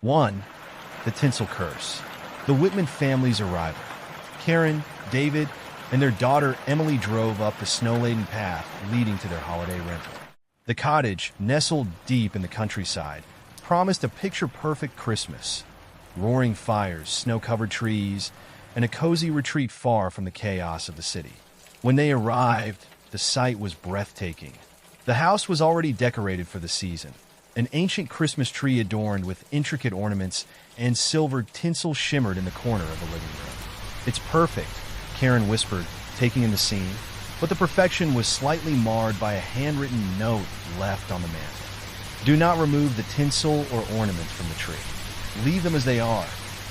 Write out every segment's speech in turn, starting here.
1. The Tinsel Curse. The Whitman family's arrival. Karen, David, and their daughter Emily drove up the snow-laden path leading to their holiday rental. The cottage, nestled deep in the countryside, promised a picture-perfect Christmas. Roaring fires, snow-covered trees, and a cozy retreat far from the chaos of the city. When they arrived, the sight was breathtaking. The house was already decorated for the season. An ancient Christmas tree adorned with intricate ornaments and silver tinsel shimmered in the corner of the living room. "It's perfect," Karen whispered, taking in the scene, but the perfection was slightly marred by a handwritten note left on the mantel. "Do not remove the tinsel or ornaments from the tree. Leave them as they are."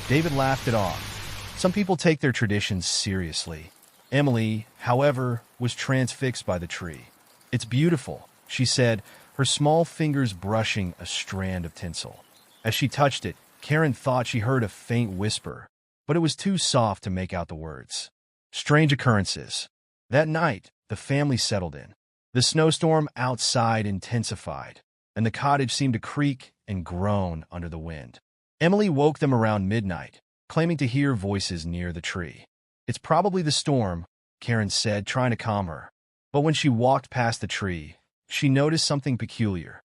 David laughed it off. Some people take their traditions seriously. Emily, however, was transfixed by the tree. "It's beautiful," she said, her small fingers brushing a strand of tinsel. As she touched it, Karen thought she heard a faint whisper, but it was too soft to make out the words. Strange occurrences. That night, the family settled in. The snowstorm outside intensified, and the cottage seemed to creak and groan under the wind. Emily woke them around midnight, claiming to hear voices near the tree. "It's probably the storm," Karen said, trying to calm her. But when she walked past the tree, she noticed something peculiar.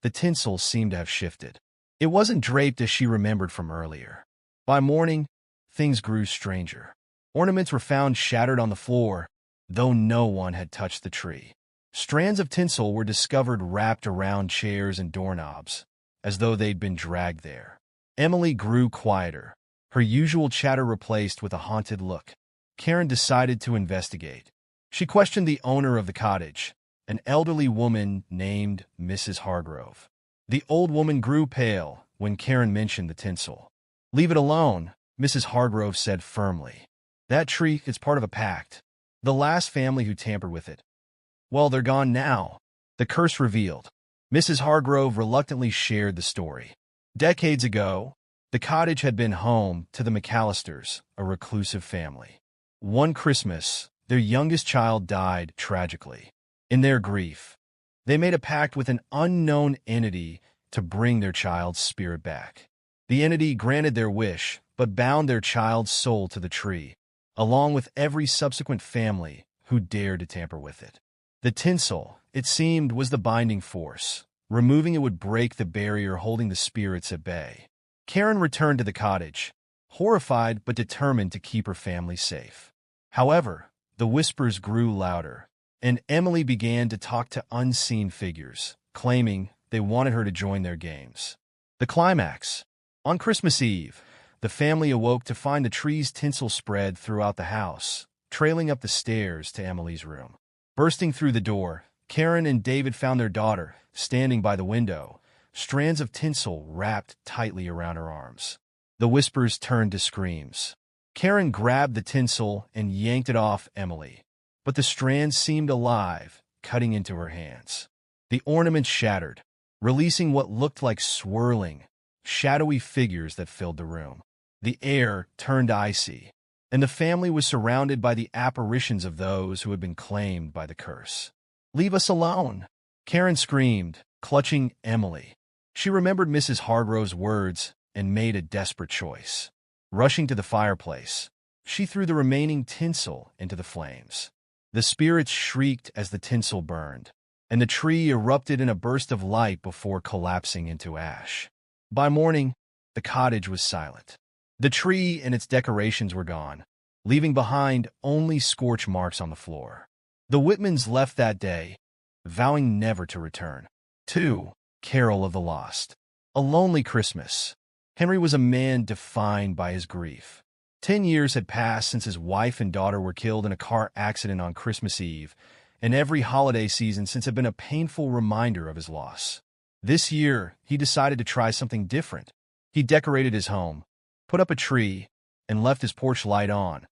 The tinsel seemed to have shifted. It wasn't draped as she remembered from earlier. By morning, things grew stranger. Ornaments were found shattered on the floor, though no one had touched the tree. Strands of tinsel were discovered wrapped around chairs and doorknobs, as though they'd been dragged there. Emily grew quieter, her usual chatter replaced with a haunted look. Karen decided to investigate. She questioned the owner of the cottage, an elderly woman named Mrs. Hargrove. The old woman grew pale when Karen mentioned the tinsel. "Leave it alone," Mrs. Hargrove said firmly. "That tree is part of a pact. The last family who tampered with it. Well, they're gone now." The curse revealed. Mrs. Hargrove reluctantly shared the story. Decades ago, the cottage had been home to the McAllisters, a reclusive family. One Christmas, their youngest child died tragically. In their grief, they made a pact with an unknown entity to bring their child's spirit back. The entity granted their wish, but bound their child's soul to the tree, along with every subsequent family who dared to tamper with it. The tinsel, it seemed, was the binding force. Removing it would break the barrier holding the spirits at bay. Karen returned to the cottage, horrified but determined to keep her family safe. However, the whispers grew louder, and Emily began to talk to unseen figures, claiming they wanted her to join their games. The climax. On Christmas Eve, the family awoke to find the tree's tinsel spread throughout the house, trailing up the stairs to Emily's room. Bursting through the door, Karen and David found their daughter, standing by the window, strands of tinsel wrapped tightly around her arms. The whispers turned to screams. Karen grabbed the tinsel and yanked it off Emily, but the strands seemed alive, cutting into her hands. The ornaments shattered, releasing what looked like swirling, shadowy figures that filled the room. The air turned icy, and the family was surrounded by the apparitions of those who had been claimed by the curse. "Leave us alone!" Karen screamed, clutching Emily. She remembered Mrs. Hargrove's words and made a desperate choice. Rushing to the fireplace, she threw the remaining tinsel into the flames. The spirits shrieked as the tinsel burned, and the tree erupted in a burst of light before collapsing into ash. By morning, the cottage was silent. The tree and its decorations were gone, leaving behind only scorch marks on the floor. The Whitmans left that day, vowing never to return. 2. Carol of the Lost. A lonely Christmas. Henry was a man defined by his grief. 10 years had passed since his wife and daughter were killed in a car accident on Christmas Eve, and every holiday season since had been a painful reminder of his loss. This year, he decided to try something different. He decorated his home, put up a tree, and left his porch light on,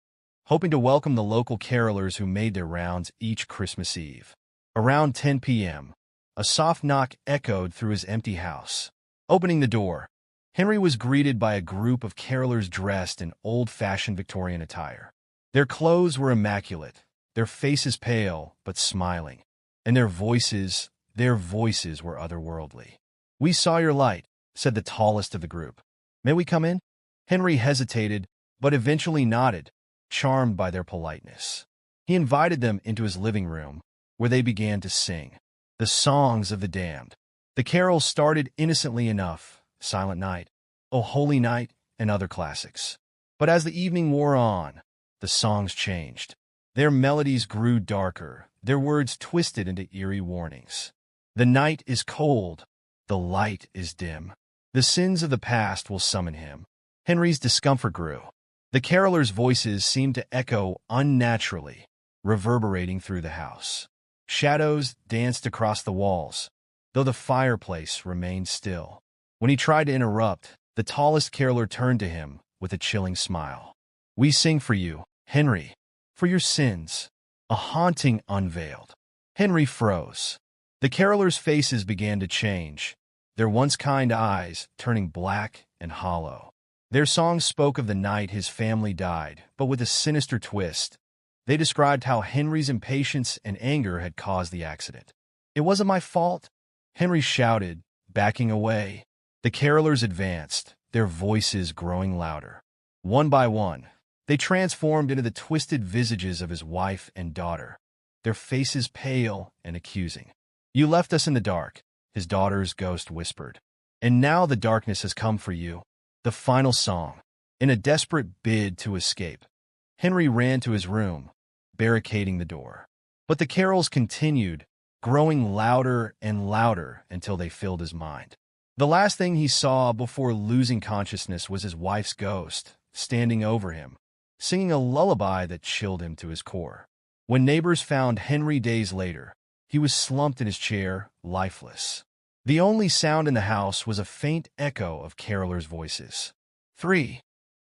hoping to welcome the local carolers who made their rounds each Christmas Eve. Around 10 p.m., a soft knock echoed through his empty house. Opening the door, Henry was greeted by a group of carolers dressed in old-fashioned Victorian attire. Their clothes were immaculate, their faces pale but smiling, and their voices were otherworldly. "We saw your light," said the tallest of the group. "May we come in?" Henry hesitated, but eventually nodded, charmed by their politeness. He invited them into his living room, where they began to sing the songs of the damned. The carols started innocently enough: Silent Night, O Holy Night, and other classics. But as the evening wore on, the songs changed. Their melodies grew darker, their words twisted into eerie warnings. The night is cold, the light is dim. The sins of the past will summon him. Henry's discomfort grew. The carolers' voices seemed to echo unnaturally, reverberating through the house. Shadows danced across the walls, though the fireplace remained still. When he tried to interrupt, the tallest caroler turned to him with a chilling smile. "We sing for you, Henry, for your sins." A haunting unveiled. Henry froze. The carolers' faces began to change, their once kind eyes turning black and hollow. Their songs spoke of the night his family died, but with a sinister twist. They described how Henry's impatience and anger had caused the accident. "It wasn't my fault," Henry shouted, backing away. The carolers advanced, their voices growing louder. One by one, they transformed into the twisted visages of his wife and daughter, their faces pale and accusing. "You left us in the dark," his daughter's ghost whispered. "And now the darkness has come for you." The final song. In a desperate bid to escape, Henry ran to his room, barricading the door. But the carols continued, growing louder and louder until they filled his mind. The last thing he saw before losing consciousness was his wife's ghost, standing over him, singing a lullaby that chilled him to his core. When neighbors found Henry days later, he was slumped in his chair, lifeless. The only sound in the house was a faint echo of carolers' voices. 3.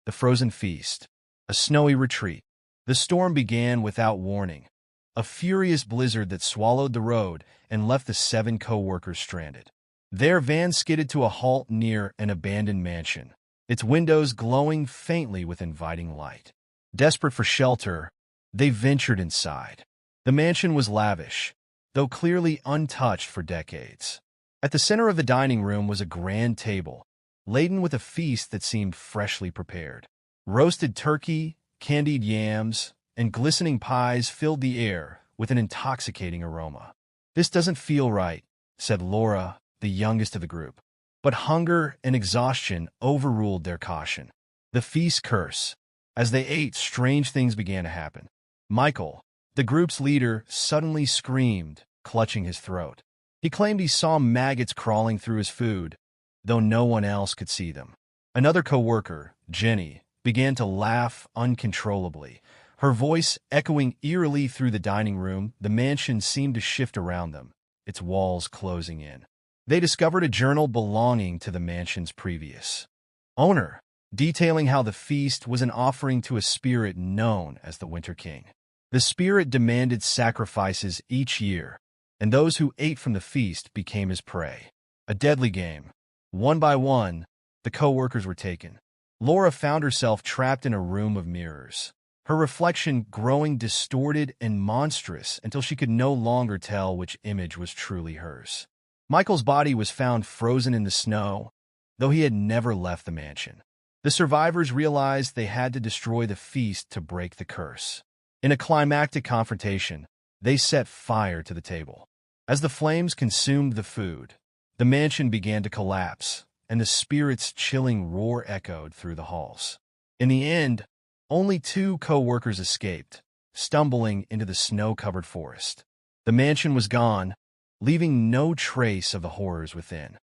The Frozen Feast. A snowy retreat. The storm began without warning, a furious blizzard that swallowed the road and left the 7 co-workers stranded. Their van skidded to a halt near an abandoned mansion, its windows glowing faintly with inviting light. Desperate for shelter, they ventured inside. The mansion was lavish, though clearly untouched for decades. At the center of the dining room was a grand table, laden with a feast that seemed freshly prepared. Roasted turkey, candied yams, and glistening pies filled the air with an intoxicating aroma. "This doesn't feel right," said Laura, the youngest of the group. But hunger and exhaustion overruled their caution. The feast curse. As they ate, strange things began to happen. Michael, the group's leader, suddenly screamed, clutching his throat. He claimed he saw maggots crawling through his food, though no one else could see them. Another co-worker, Jenny, began to laugh uncontrollably, her voice echoing eerily through the dining room. The mansion seemed to shift around them, its walls closing in. They discovered a journal belonging to the mansion's previous owner, detailing how the feast was an offering to a spirit known as the Winter King. The spirit demanded sacrifices each year, and those who ate from the feast became his prey. A deadly game. One by one, the co-workers were taken. Laura found herself trapped in a room of mirrors, her reflection growing distorted and monstrous until she could no longer tell which image was truly hers. Michael's body was found frozen in the snow, though he had never left the mansion. The survivors realized they had to destroy the feast to break the curse. In a climactic confrontation, they set fire to the table. As the flames consumed the food, the mansion began to collapse, and the spirit's chilling roar echoed through the halls. In the end, only 2 co-workers escaped, stumbling into the snow-covered forest. The mansion was gone, leaving no trace of the horrors within.